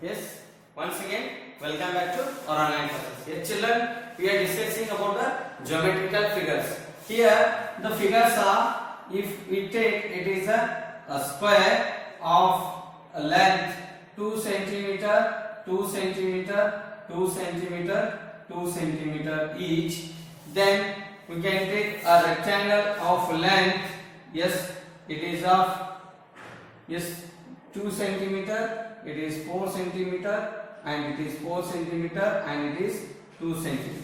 Yes, once again, welcome back to our online classes. Yes, children, we are discussing about the geometrical figures. Here, the figures are, if we take, it is a square of a length 2 centimeter, 2 centimeter, 2 centimeter, 2 centimeter each. Then we can take a rectangle of length. Yes, it is of 2 centimeter. It is 4 centimeter and it is 4 centimeter and it is 2 centimeter.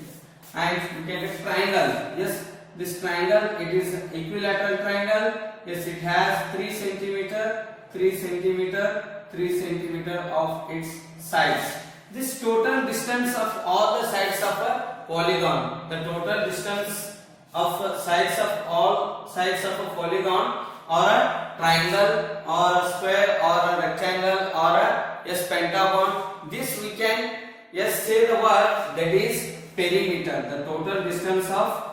And we can take triangle. Yes, this triangle, it is equilateral triangle. Yes, it has 3 centimeter, 3 centimeter, 3 centimeter of its sides. This total distance of all the sides of a polygon, the total distance of sides of all sides of a polygon or a triangle or a square or a rectangle or a pentagon, this we can say the word that is perimeter. The total distance of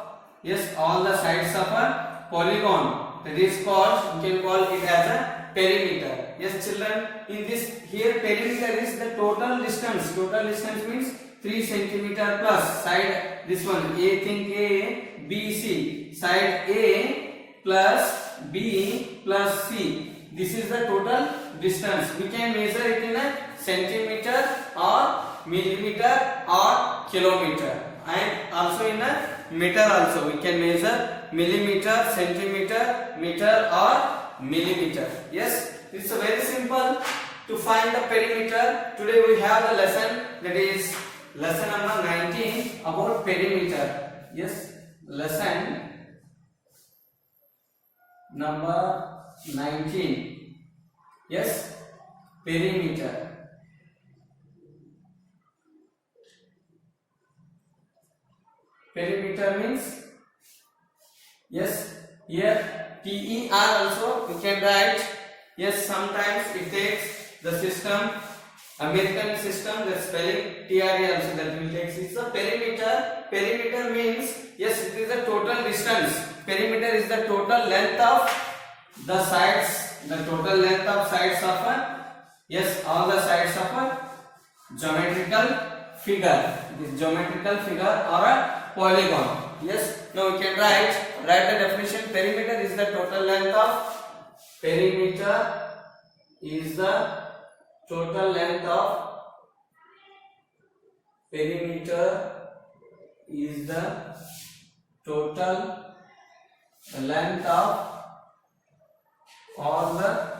all the sides of a polygon, that is called, we can call it as a perimeter. Yes children, in this here perimeter is the total distance. Total distance means 3 centimeter plus side, this one A, think A, B, C, side A plus B plus C. This is the total distance. We can measure it in a centimeter or millimeter or kilometer, and also in a meter also we can measure millimeter, centimeter, meter or millimeter. Yes, it's very simple to find the perimeter. Today we have the lesson, that is lesson number 19 about perimeter. Yes, lesson number 19. Yes, perimeter. Perimeter means, yes, here PER also we can write. Yes, sometimes it takes the system, American system, the spelling TRE also that will take. It's the perimeter. Perimeter means, yes, it is the total distance. Perimeter is the total length of the sides, the total length of sides of a, all the sides of a geometrical figure. This geometrical figure or a polygon. Yes, now we can write the definition. Perimeter is the total length of, perimeter is the total length of, perimeter is the total length of all the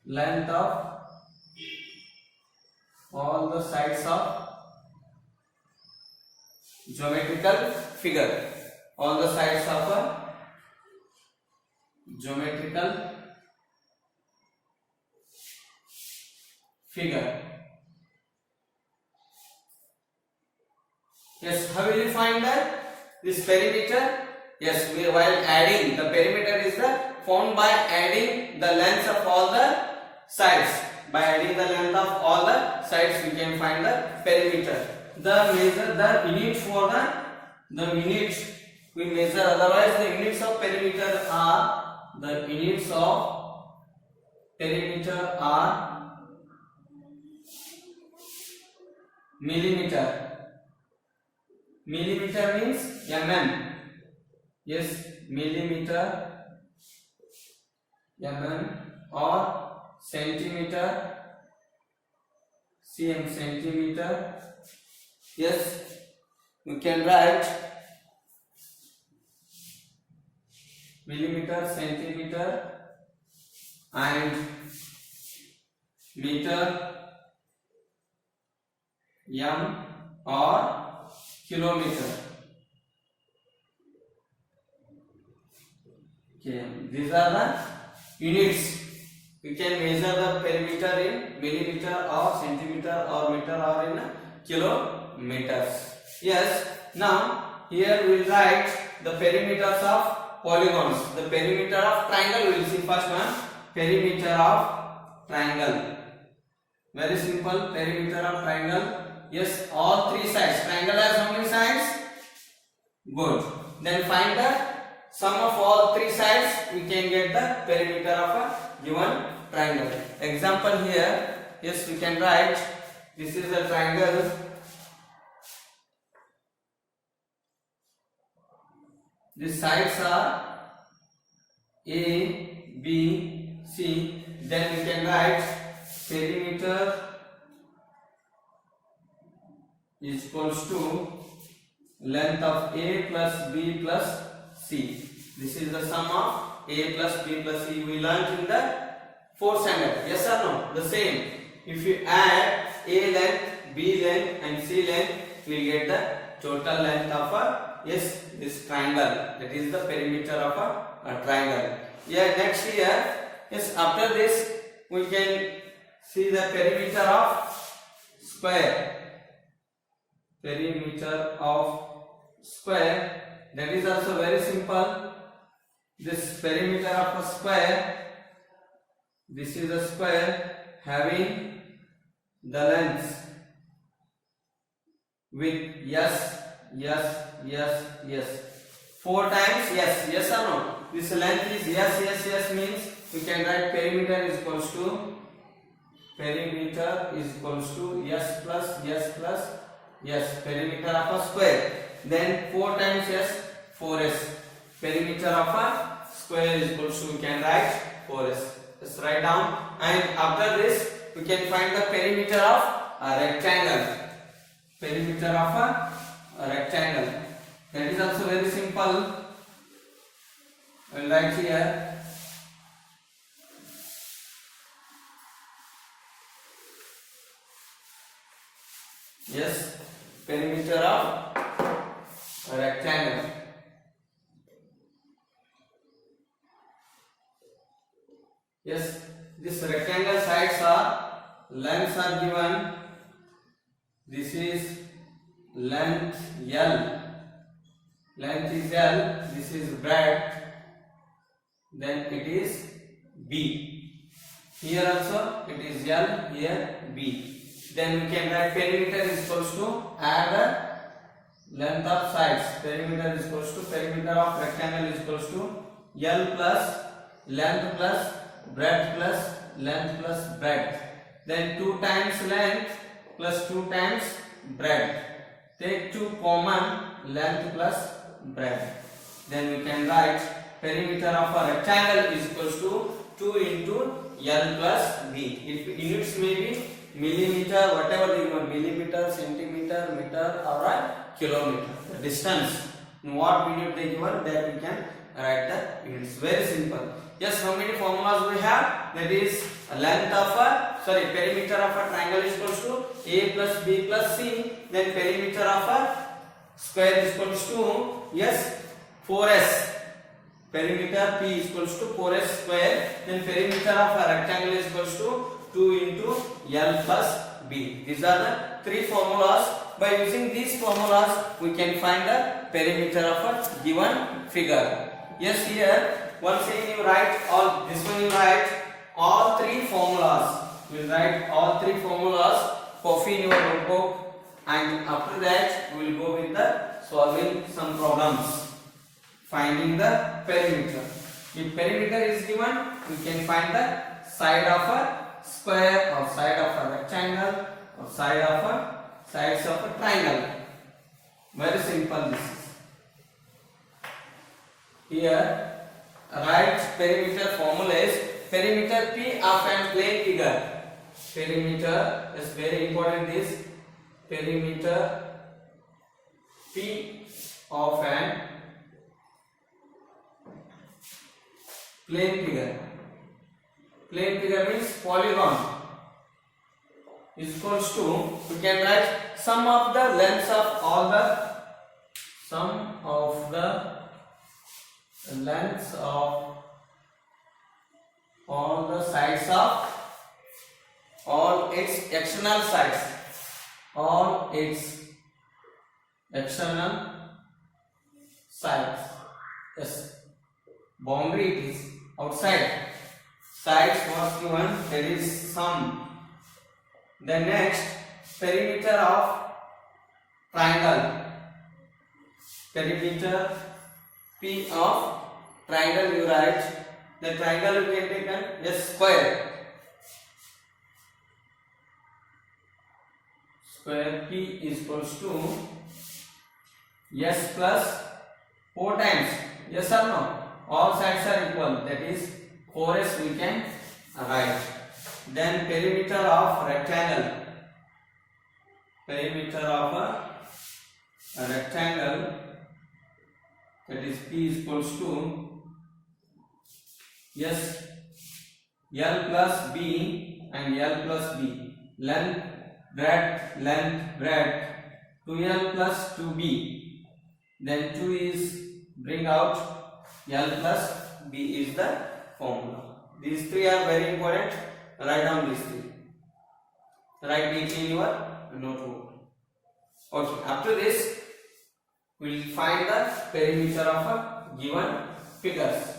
length of all the sides of geometrical figure, all the sides of a geometrical figure. Yes, how will you find that? This perimeter, yes, we while adding, the perimeter is the found by adding the lengths of all the sides. By adding the length of all the sides, we can find the perimeter. The measure, the unit for the unit we measure. Otherwise, the units of perimeter are, the units of perimeter are millimeter. Millimeter means mm. Yes, millimeter, mm, or centimeter, cm, centimeter. Yes, we can write millimeter, centimeter and meter, m or kilometer. Okay, these are the units. We can measure the perimeter in millimeter or centimeter or meter or in kilometers. Yes, now here we will write the perimeters of polygons. The perimeter of triangle we will see first one. Perimeter of triangle. Very simple. Perimeter of triangle. Yes, all three sides. Triangle has how many sides? Good. Then find the sum of all three sides. We can get the perimeter of a given triangle. Example here, yes, we can write this is a triangle. The sides are A, B, C. Then we can write perimeter is equals to length of A plus B plus C. This is the sum of A plus B plus C. We learned in the 4th standard. Yes or no? The same. If you add A length, B length and C length, we will get the total length of a, yes, this triangle. That is the perimeter of a triangle. Yeah, next here, yes, after this we can see the perimeter of square. Perimeter of square, that is also very simple. This perimeter of a square, this is a square having the length with yes, 4 times yes or no. This length is yes means we can write perimeter is equals to yes plus yes, perimeter of a square. Then 4 times yes, 4s. Perimeter of a square is equals to, we can write 4s. Just write down. And after this, we can find the perimeter of a rectangle. Perimeter of a rectangle. That is also very simple. I will write here. Yes, perimeter of a rectangle. Yes, this rectangle sides are, lengths are given. This is length L. Length is L. This is breadth. Then it is B. Here also it is L. Here B. Then we can write perimeter is equals to, add the length of sides. Perimeter is equals to, perimeter of rectangle is equals to L plus length plus breadth plus length plus breadth. Then 2 times length plus 2 times breadth. Take 2 common, length plus breadth. Then we can write perimeter of a rectangle is equals to 2 into L plus B. If units may be millimeter, whatever you want, millimeter, centimeter, meter or a kilometer. The distance, in what unit they given, that we can write the units. Very simple. Yes, how many formulas we have? That is length of a, perimeter of a triangle is equals to A plus B plus C. Then perimeter of a square is equals to, yes, 4s. Perimeter P is equals to 4s square. Then perimeter of a rectangle is equals to 2 into L plus B. These are the 3 formulas. By using these formulas, we can find the perimeter of a given figure. Yes, here once again you write all, this one you write all 3 formulas. We will write all 3 formulas, copy in your notebook, and after that we will go with the solving some problems, finding the perimeter. If perimeter is given, we can find the side of a square or side of a rectangle or sides of a triangle. Very simple this is. Here write perimeter formula is perimeter P of an plane figure. Perimeter is very important, this perimeter P of an plane figure. Plane figure means polygon is equals to, we can write sum of the lengths of all the, sum of the lengths of all the sides of all its external sides, all its external sides. Yes, boundary it is outside. Sides was given, there is sum. The next, perimeter of triangle. Perimeter P of triangle you write. The triangle you can take as square. square P is equals to S plus 4 times. Yes or no? All sides are equal. That is 4S we can write. Then perimeter of rectangle. Perimeter of a rectangle, that is P is equals to S L plus B and L plus B. Length, breadth, 2L plus 2B. Then 2 is bring out L plus B is the formula. These three are very important. Write down these three. Write it in your notebook. Okay, after this we will find the perimeter of a given figures.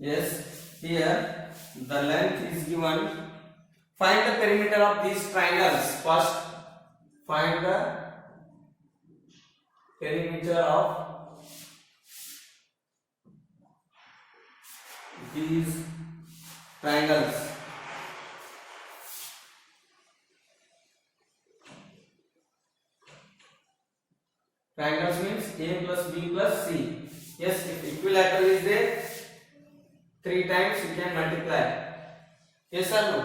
Yes, here the length is given. Find the perimeter of these triangles. First, find the perimeter of these triangles. Triangles means A plus B plus C. Yes, if equilateral is there, 3 times you can multiply. Yes or no?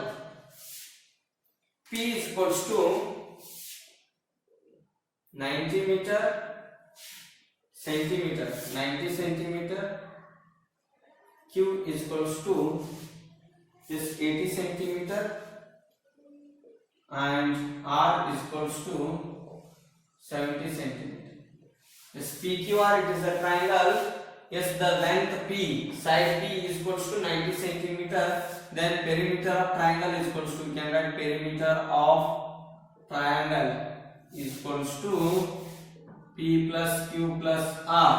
P is equals to 90 meter centimeter, 90 centimeter. Q is equals to this 80 centimeter, and R is equals to 70 centimeter. This PQR, it is a triangle. Yes, the length P, side P is equals to 90 centimeter. Then perimeter of triangle is equals to, you can write perimeter of triangle is equals to P plus Q plus R.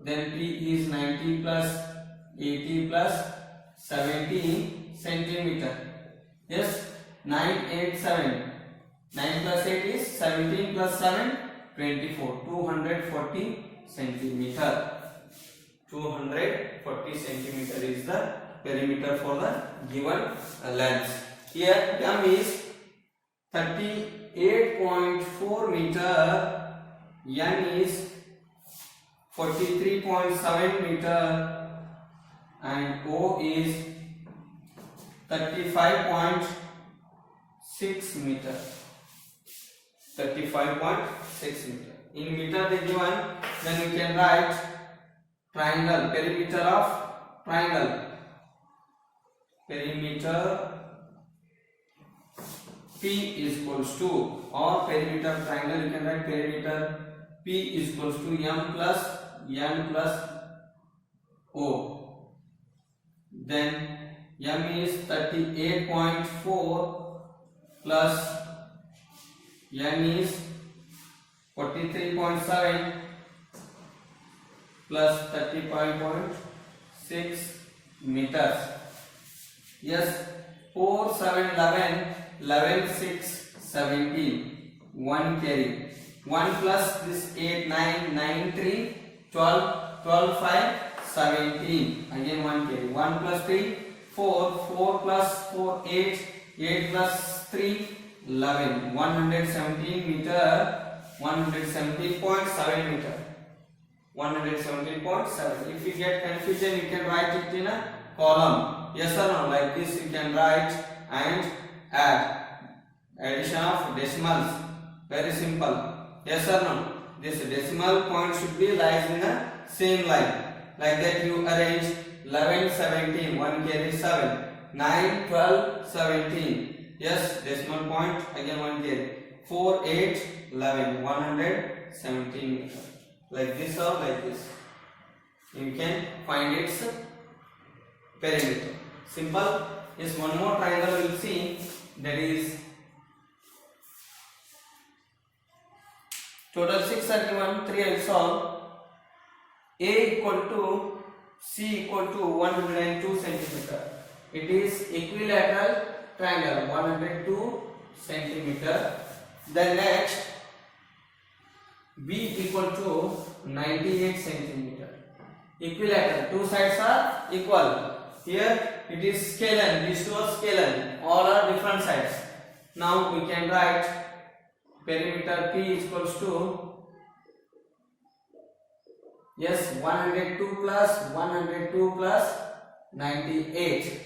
Then P is 90 plus 80 plus 70 centimeter. Yes, 9, 8, 7. 9 plus 8 is 17 plus 7, 24. 240 centimeter. 240 centimeter is the perimeter for the given length. Here M is 38.4 meter, N is 43.7 meter, and O is 35.6 meter. 35.6 meter. In meter they given, then we can write triangle, perimeter of triangle. Perimeter P is equals to, or perimeter of triangle you can write perimeter P is equals to M plus N plus O. Then M is 38.4 plus N is 43.7 plus 35.6 meters. Yes, 4, 7, 11, 11, 6, 17. 1 carry. 1 plus this 8, 9, 9, 3, 12, 12, 5, 17. Again 1 carry. 1 plus 3, 4, 4 plus 4, 8, 8 plus 3, 11. 117 meter. 117.7 meter. 117.7. If you get confusion, you can write it in a column. Yes or no? Like this you can write and add. Addition of decimals. Very simple. Yes or no? This decimal point should be lies in a same line. Like that you arrange 11, 17. 1 carry 7. 9, 12, 17. Yes, decimal point. Again 1 carry. 4, 8, 11. 117 meter. Like this or like this. You can find its perimeter. Simple. Yes, one more triangle we will see. That is total 6 are given. 3 I will solve. A equal to C equal to 102 centimeter. It is equilateral triangle. 102 centimeter. Then next B equal to 98 centimeter. Equilateral, two sides are equal. Here it is scalar, these two are scalar, all are different sides. Now we can write perimeter P equals to, yes, 102 plus 98.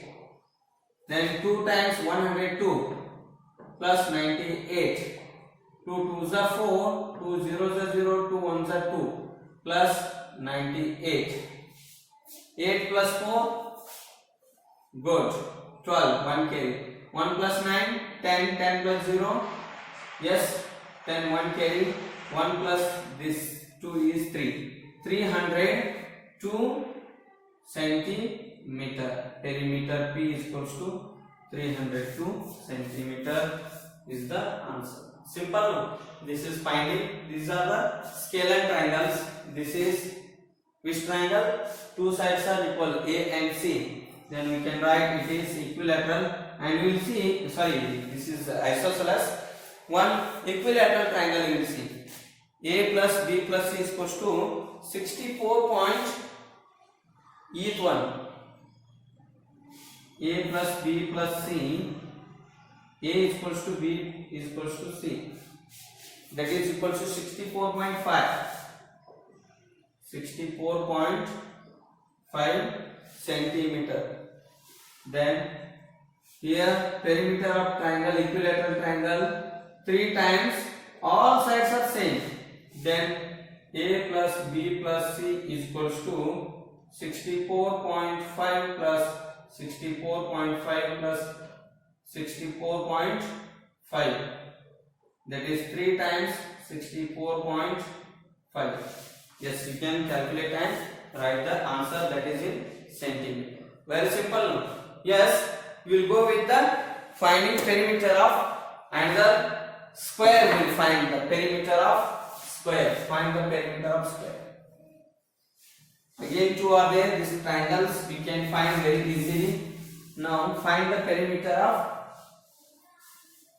Then 2 times 102 plus 98. 2 2s are 4, 2 0s are 0, 2 1s are 2 plus 98. 8 plus 4, good, 12, 1 carry. 1 plus 9, 10, 10 plus 0, yes, 10, 1 carry. 1 plus this 2 is 3. 302 centimeter. Perimeter P is equals to 302 centimeter is the answer. Simple. This is finding. These are the scalar triangles. This is which triangle? Two sides are equal, A and C. Then we can write it is equilateral, and we will see. Sorry, this is isosceles. One equilateral triangle you will see. A plus B plus C is equals to 64 point. Each one. A plus B plus C. A is equals to B is equals to C. That is equals to 64.5. 64.5 centimeter. Then here perimeter of triangle, equilateral triangle, 3 times, all sides are same. Then A plus B plus C is equals to 64.5 plus 64.5 plus 64.5. That is 3 times 64.5. Yes, you can calculate and write the answer, that is in centimeter. Very simple. Yes, we will go with the finding perimeter of another square. We will find the perimeter of square. Find the perimeter of square. Again, two are there. These triangles we can find very easily. Now find the perimeter of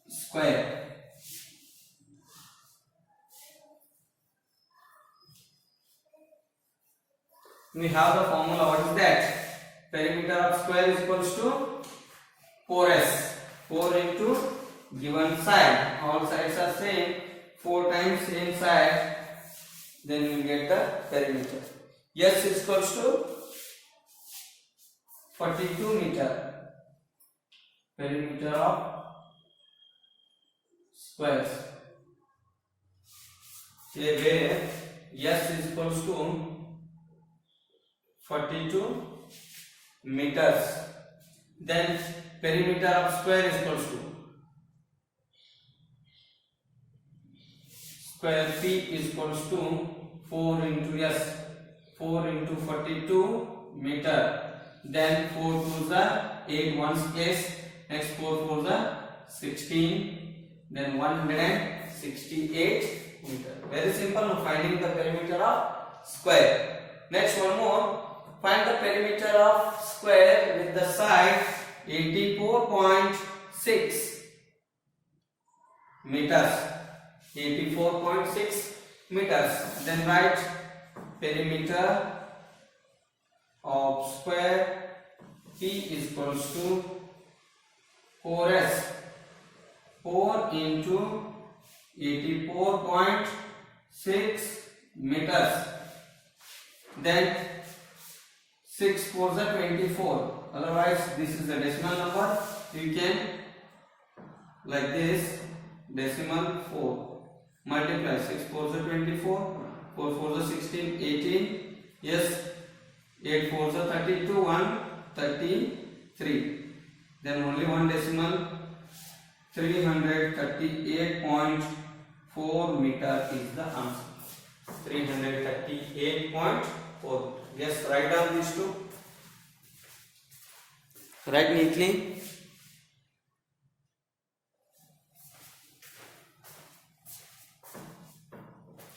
square. We have the formula. What is that? Perimeter of square is equals to 4s. 4 into given side. All sides are same. 4 times same side. Then we get the perimeter. S is equals to 42 meter. Perimeter of squares. Here where S is equals to 42 meters. Then perimeter of square is equals to square P is equals to 4 into S. 4 into 42 meter. Then 4 2s are 8 ones place. Next 4 4s are 16. Then 168 meter. Very simple. Finding the perimeter of square. Next one more. Find the perimeter of square with the side 84.6 meters. 84.6 meters. Then write perimeter of square P is equals to 4s. 4 into 84.6 meters. Then 6 4s are 24. Otherwise, this is the decimal number. You can like this, decimal 4. Multiply 6 4s are 24. 4 4s are 16, 18. Yes, 8 4s are 32. 1 33. Then only one decimal. 338.4 meter is the answer. 338.4. Yes, write down these two. Write neatly.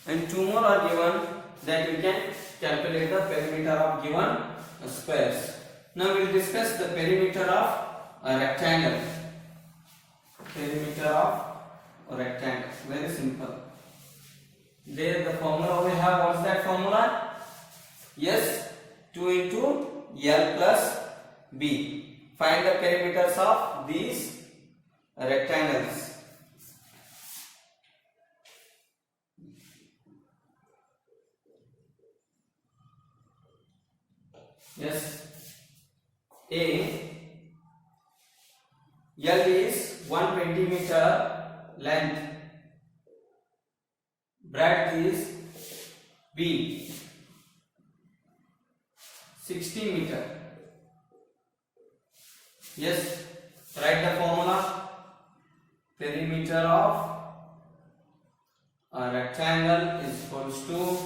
And two more are given that you can calculate the perimeter of given squares. Now we will discuss the perimeter of a rectangle. Perimeter of a rectangle. Very simple. There the formula we have. What's that formula? Yes, 2 into L plus B. Find the perimeters of these rectangles. Yes, L is 120 meter length, breadth is B 60 meter. Yes, write the formula. Perimeter of a rectangle is equals to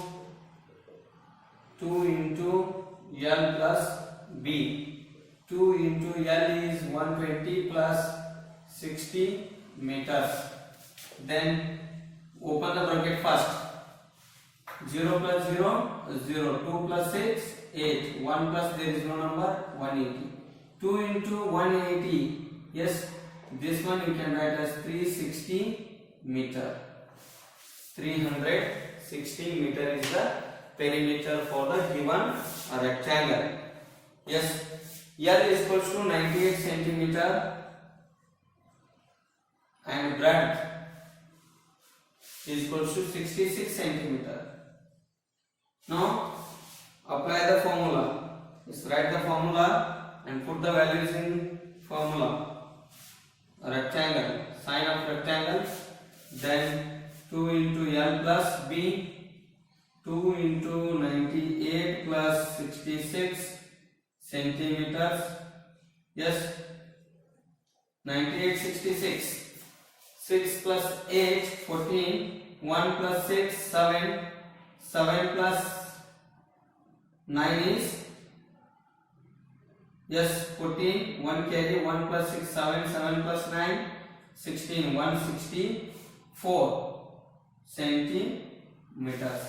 2 into L plus B. 2 into L is 120 plus 60 meters. Then open the bracket first. 0 plus 0, 0. 2 plus 6, 8. 1 plus there is no number, 180. 2 into 180. Yes, this one you can write as 360 meter. 360 meter is the perimeter for the given rectangle. Yes, L is equals to 98 centimeter and breadth is equals to 66 centimeter. Now apply the formula. Just write the formula and put the values in formula. Rectangle, sign of rectangle, then 2 into L plus B, 2 into 98 plus 66 centimeters. Yes, 98, 66. 6 plus 8, 14. 1 plus 6, 7. 7 plus 9 is, yes, 14. 1 carry. 1 plus 6, 7. 7 plus 9, 16. 164 centimeters.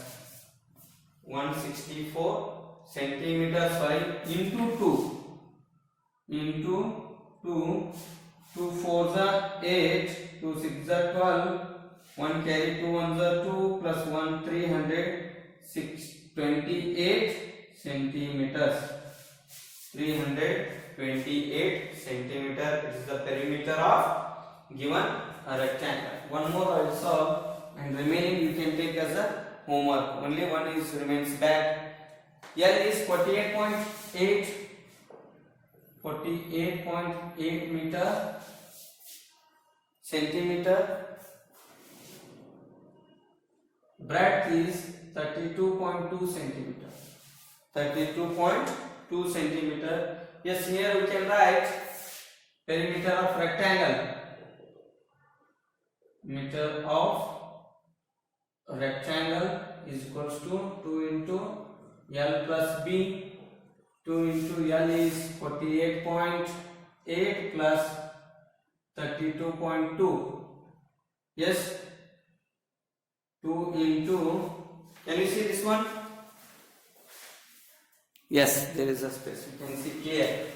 164 centimeters, into 2. Into 2. 2 4s are 8. 2 6s are 12. 1 carry. 2 1s are 2 plus 1 328 centimeters. 328 centimeter. It is the perimeter of given a rectangle. One more I will solve, and remaining you can take as a homework. Only one is remains back. L is 48.8 meter centimeter. Breadth is 32.2 centimeter. 32.2 centimeter. Yes, here we can write perimeter of rectangle. Meter of rectangle is equals to 2 into L plus B. 2 into L is 48.8 plus 32.2. Yes, 2 into, can you see this one? Yes, there is a space, you can see clear.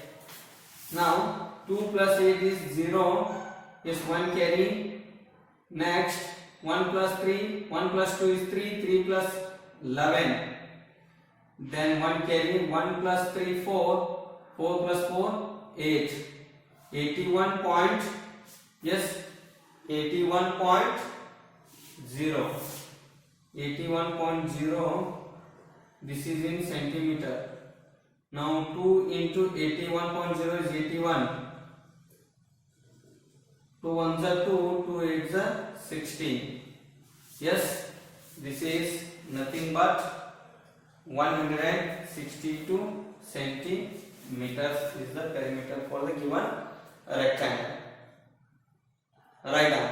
Now 2 plus 8 is 0. Yes, 1 carry. Next 1 plus 3, 1 plus 2 is 3, 3 plus 11. Then 1 carry. 1 plus 3, 4, 4 plus 4, 8. 81 point, yes, 81.0. 81.0, this is in centimeter. Now 2 into 81.0 is 81. 2 1s are 2, 2 8s are 16. Yes, this is nothing but 162 centimeters is the perimeter for the given rectangle. Write down.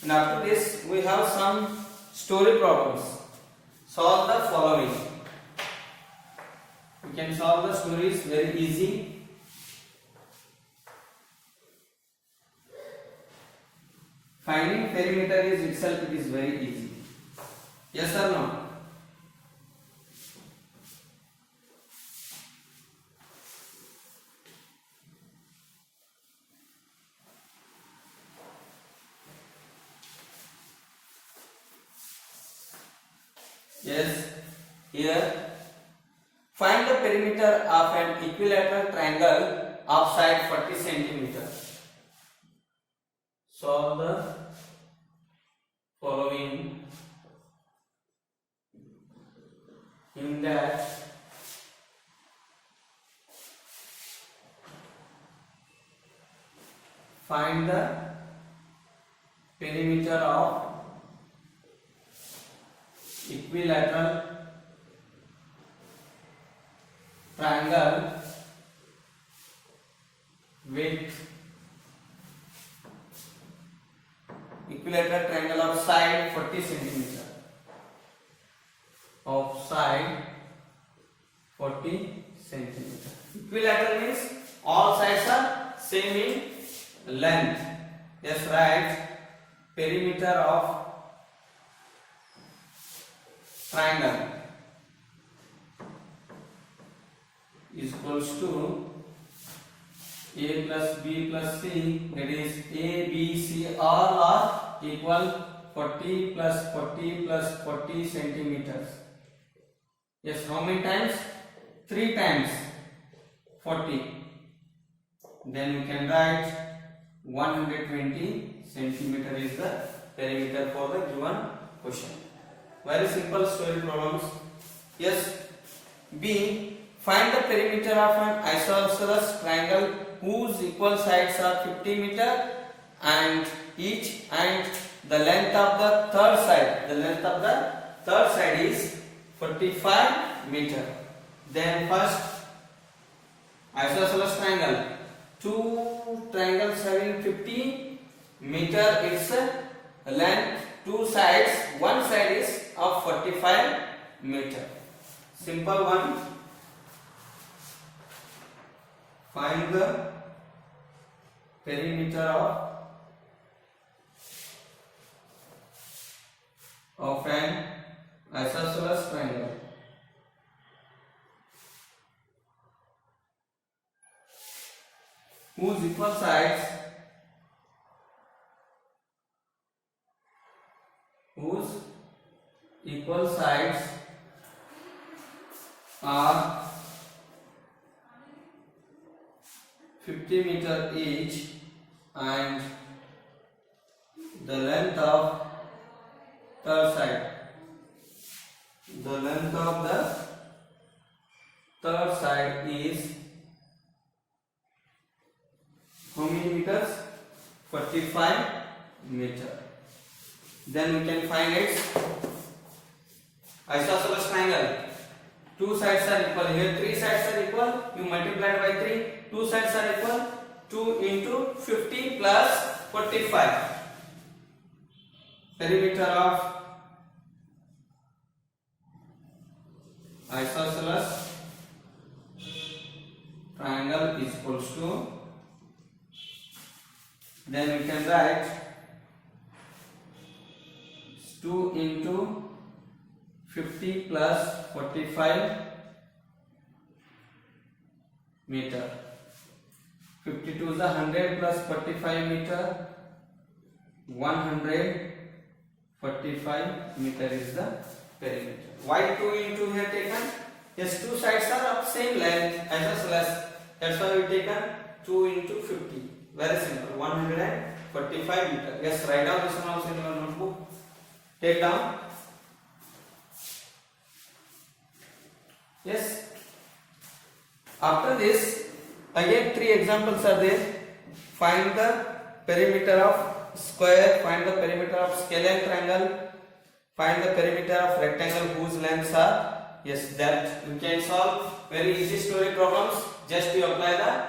And after this we have some story problems. Solve the following. You can solve the stories very easy. Finding perimeter is itself, it is very easy. Yes or no? Yes, here find the perimeter of an equilateral triangle of side 40 centimeters. Solve the following. In that find the perimeter of equilateral triangle with equilateral triangle of side 40 centimeter. Of side 40 centimeter. Equilateral means all sides are same in length. Yes, right. Perimeter of triangle is equals to a plus b plus c, that is a b c all are equal 40 plus 40 plus 40 centimeters. Yes, how many times? 3 times 40. Then we can write 120 centimeter is the perimeter for the given question. Very simple story problems. Yes, B. Find the perimeter of an isosceles triangle whose equal sides are 50 meter and each, and the length of the third side. The length of the third side is 45 meter. Then first isosceles triangle. Two triangles having 50 meter, its length, two sides, one side is of 45 meter. Simple one. Find the perimeter of an isosceles triangle. Whose equal sides are 50 meter each and the length of third side. The length of the third side is how many meters? 45 meter. Then we can find its isosceles triangle. Two sides are equal. Here three sides are equal. You multiply by 3. Two sides are equal. 2 into 50 plus 45. Perimeter of isosceles triangle is equals to, then we can write 2 into 50 plus 45 meter. 52 is 100 plus 45 meter. 145 meter is the perimeter. Why 2 into here taken? Yes, two sides are of same length isosceles. That's why we taken 2 into 50. Very simple. 145 meter. Yes, write down this one also in your notebook. Take down. Yes. After this, again 3 examples are there. Find the perimeter of square. Find the perimeter of scalene triangle. Find the perimeter of rectangle whose lengths are. Yes, that you can solve. Very easy story problems. Just you apply the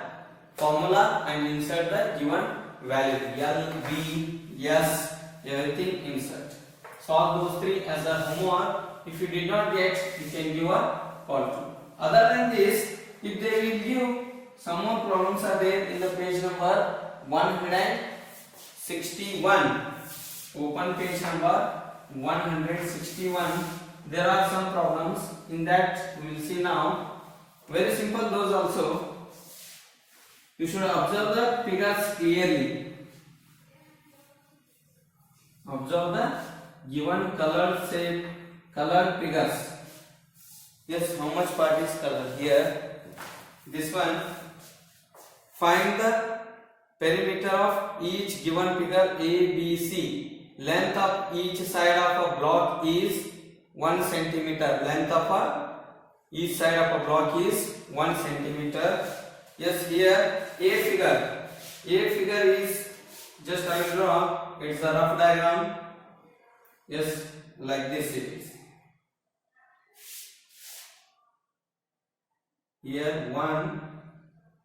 formula and insert the given value. L, B, S, everything insert. Solve those 3 as a homework. If you did not get, you can give a call to. Other than this, if they will give some more problems are there in the page number 161. Open page number 161. There are some problems in that we will see now. Very simple those also. You should observe the figures clearly. Observe the given color shape colored figures. Yes, how much part is colored here? This one. Find the perimeter of each given figure A, B, C. Length of each side of a block is 1 centimeter. Length of each side of a block is 1 centimeter. Yes, here A figure. A figure is just I will draw. It's a rough diagram. Yes, like this it is. Here 1,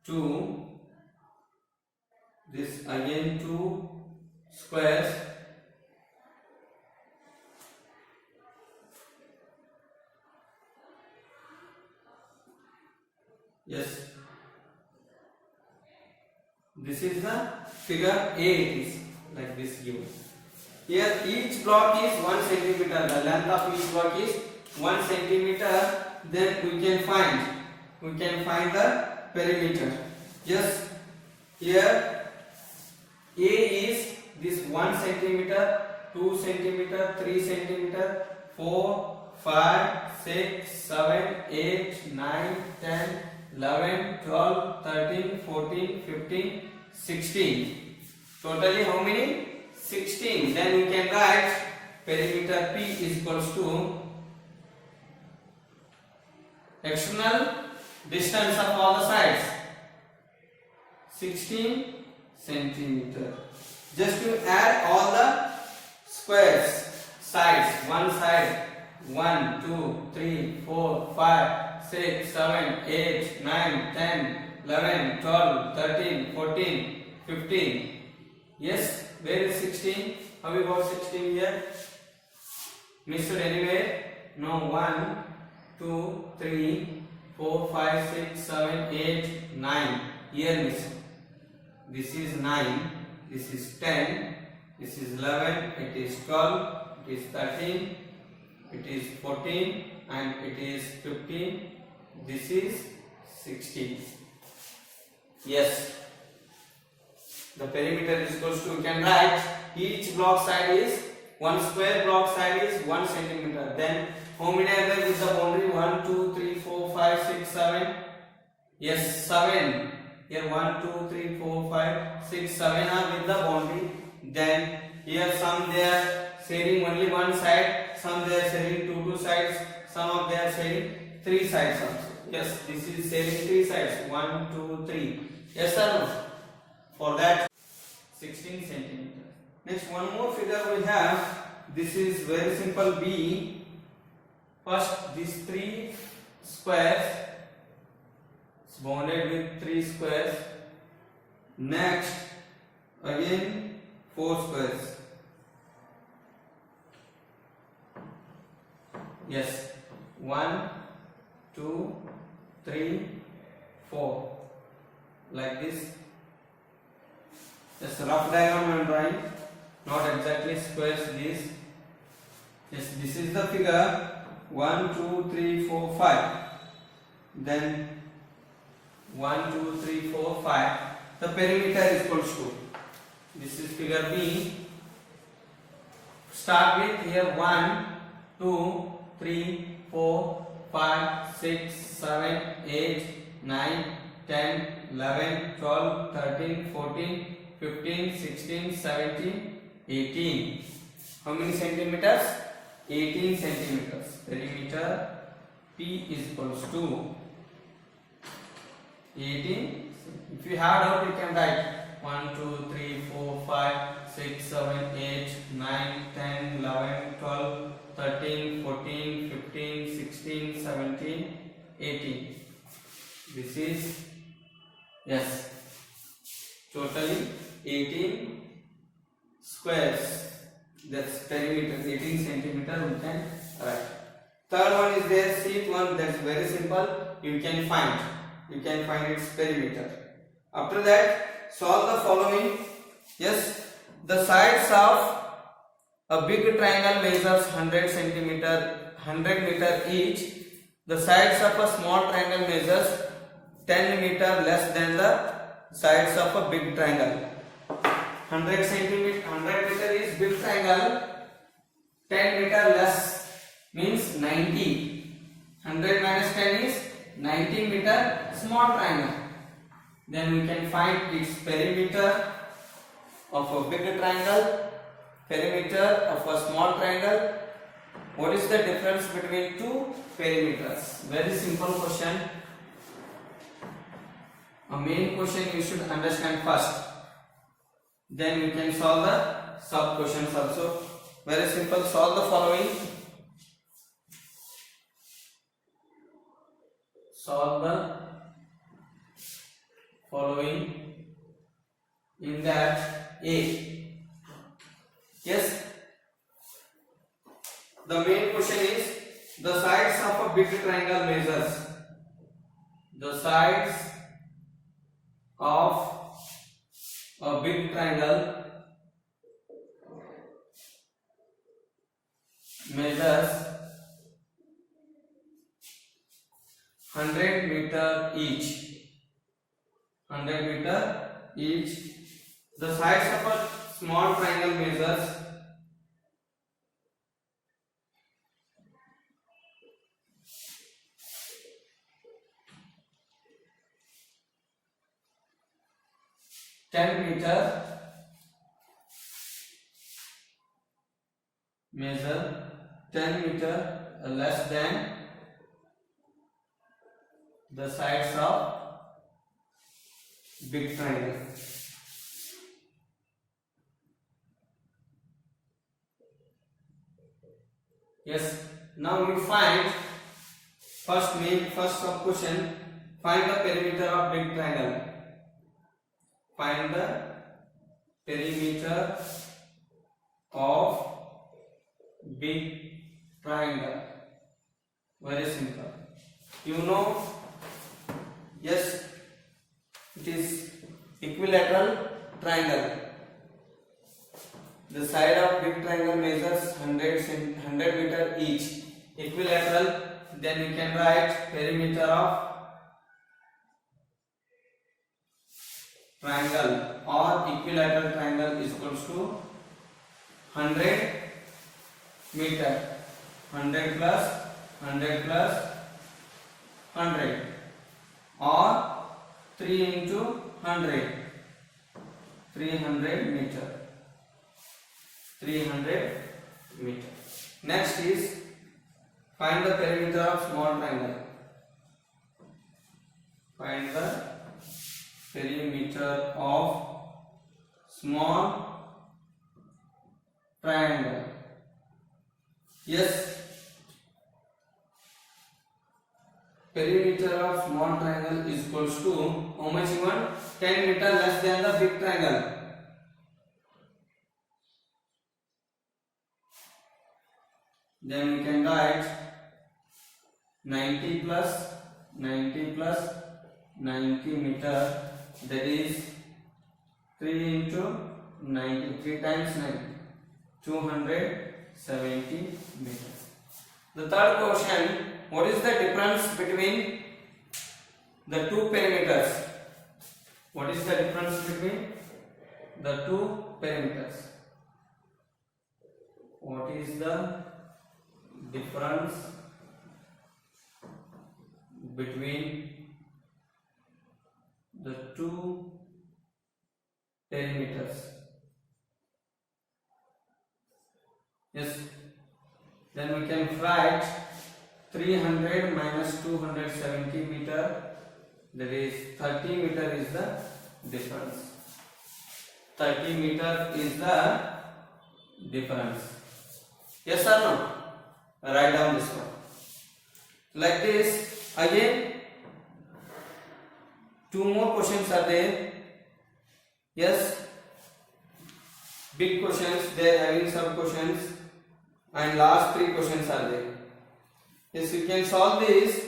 2. This again 2 squares. Yes, this is the figure A. It is like this given. Here each block is 1 centimeter. The length of each block is 1 centimeter. Then we can find the perimeter. Yes, here A is this 1 centimeter, 2 centimeter, 3 centimeter, 4, 5, 6, 7, 8, 9, 10, 11, 12, 13, 14, 15, 16. Totally how many? 16. Then we can write perimeter P is equals to external distance of all the sides 16 centimeter. Just to add all the squares sides, one side 1, 2, 3, 4, 5, 6, 7, 8, 9, 10, 11, 12, 13, 14, 15. Yes, where is 16? How we got 16 here? Missed anywhere? No. 1, 2, 3, 4, 5, 6, 7, 8, 9. Here missing. This is 9. This is 10. This is 11. It is 12. It is 13. It is 14. And it is 15. This is 16. Yes. The perimeter is equals to, you can write each block side is, one square block side is 1 centimeter. Then how many are there with the boundary? 1, 2, 3, 4, 5, 6, 7. Yes, 7. Here 1, 2, 3, 4, 5, 6, 7 are with the boundary. Then here some they are sharing only one side, some they are sharing two sides, some of they are sharing 3 sides also. Yes, this is sharing 3 sides. 1, 2, 3. Yes or no? For that 16 centimeters. Next, one more figure we have. This is very simple B. First, these 3 squares is bounded with 3 squares. Next, again 4 squares. Yes, 1, 2, 3, 4. Like this. Just rough diagram I am drawing, not exactly squares this. Yes, this is the figure 1, 2, 3, 4, 5. Then 1, 2, 3, 4, 5. The perimeter is equals to. This is figure B. Start with here 1, 2, 3, 4, 5, 6, 7, 8, 9, 10, 11, 12, 13, 14, 15, 16, 17, 18. How many centimeters? 18 centimeters. Perimeter P is equals to 18. If you have doubt, you can write 1, 2, 3, 4, 5, 6, 7, 8, 9, 10, 11, 12, 13, 14, 15, 16, 17, 18. This is, yes, totally 18 squares. That's perimeter, 18 centimeter we can write. Third one is there, sheet one. That's very simple. You can find its perimeter. After that, solve the following. Yes, the sides of a big triangle measures 100 centimeter, 100 meter each. The sides of a small triangle measures 10 meter less than the sides of a big triangle. 100 centimeter, 100 meter is big triangle, 10 meter less means is 90. 100 minus 10 is 90 meter small triangle. Then we can find its perimeter of a big triangle, perimeter of a small triangle. What is the difference between two perimeters? Very simple question. A main question you should understand first. Then we can solve the sub questions also. Very simple. Solve the following. Solve the following. In that A. Yes. The main question is the sides of a big triangle measures. The sides of a big triangle measures 100 meter each. 100 meter each. The sides of a small triangle measures 10 meter, measure 10 meter less than the sides of big triangle. Yes, now we find first sub question, find the perimeter of big triangle. Find the perimeter of big triangle. Very simple. You know, yes, it is equilateral triangle. The side of big triangle measures 100 meter each. Equilateral. Then you can write perimeter of triangle or equilateral triangle is equals to 100 meter. 100 plus 100 plus 100 or 3 into 100. 300 meter. 300 meter. Next is find the perimeter of small triangle. Find the perimeter of small triangle. Yes, perimeter of small triangle is equals to how much you want? 10 meter less than the big triangle. Then we can write 90 plus 90 meter, that is 3 into 90, 3 times 90, 270 meters. The third question, what is the difference between the two perimeters? What is the difference between the two perimeters? What is the difference between the two perimeters? Yes, then we can write 300 minus 270 meter, that is 30 meter is the difference. 30 meter is the difference. Yes or no? Write down this one. Like this. Again, two more questions are there. Yes, big questions, they are having sub questions, and last 3 questions are there. Yes, you can solve this.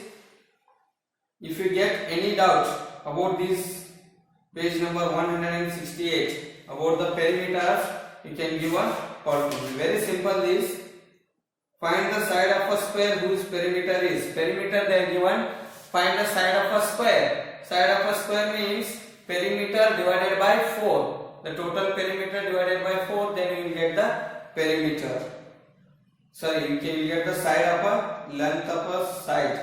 If you get any doubt about this page number 168 about the perimeters, you can give a call to me. Very simple this. Find the side of a square whose perimeter is. Perimeter they are given. Find the side of a square. Side of a square means perimeter divided by 4. The total perimeter divided by 4, then you will get the perimeter. sorry, you can get the side of a length of a side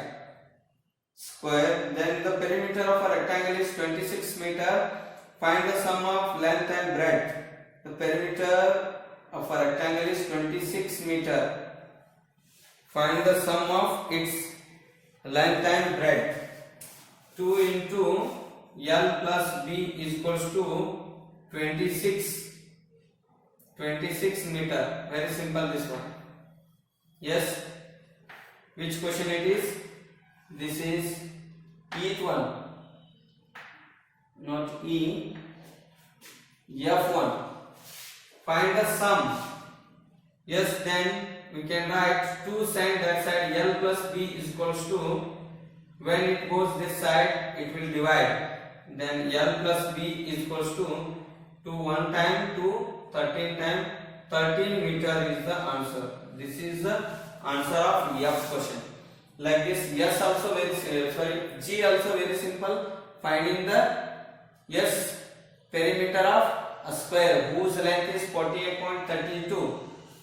square. Then the perimeter of a rectangle is 26 meter. Find the sum of length and breadth. The perimeter of a rectangle is 26 meter. Find the sum of its length and breadth. 2 into L plus B is equals to 26 meter. Very simple this one. Yes. Which question it is? This is E one, not E. F1. Find the sum. Yes, then we can write 2 sine that side. L plus B is equals to, when it goes this side it will divide, then L plus B is equals to 1 time 2, 13 time 13 meter is the answer. This is the answer of F question. Like this. Yes also very G also very simple. Finding the perimeter of a square whose length is 48.32.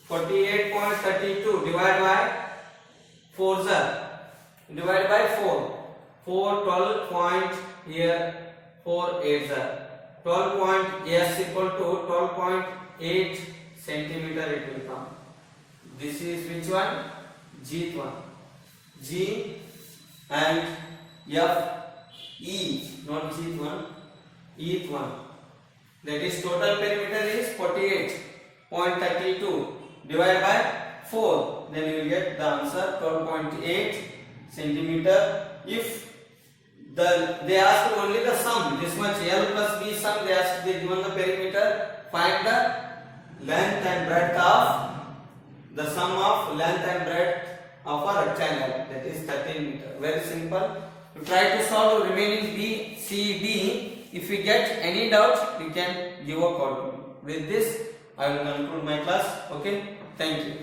48.32 divided by 4 divide by 4. 12 point here 4 8 12 point S equal to 12.8 centimeter it will come. This is which one? G one. G and F E, not G one, E one. That is total perimeter is 48.32 divided by 4. Then you will get the answer 12.8 centimeter. If they ask only the sum, this much L plus B sum, they given the perimeter. Find the length and breadth of the sum of length and breadth of a rectangle, that is 13 meter. Very simple. You try to solve remaining B, C, D. If you get any doubt, you can give a call to me. With this, I will conclude my class. Okay. Thank you.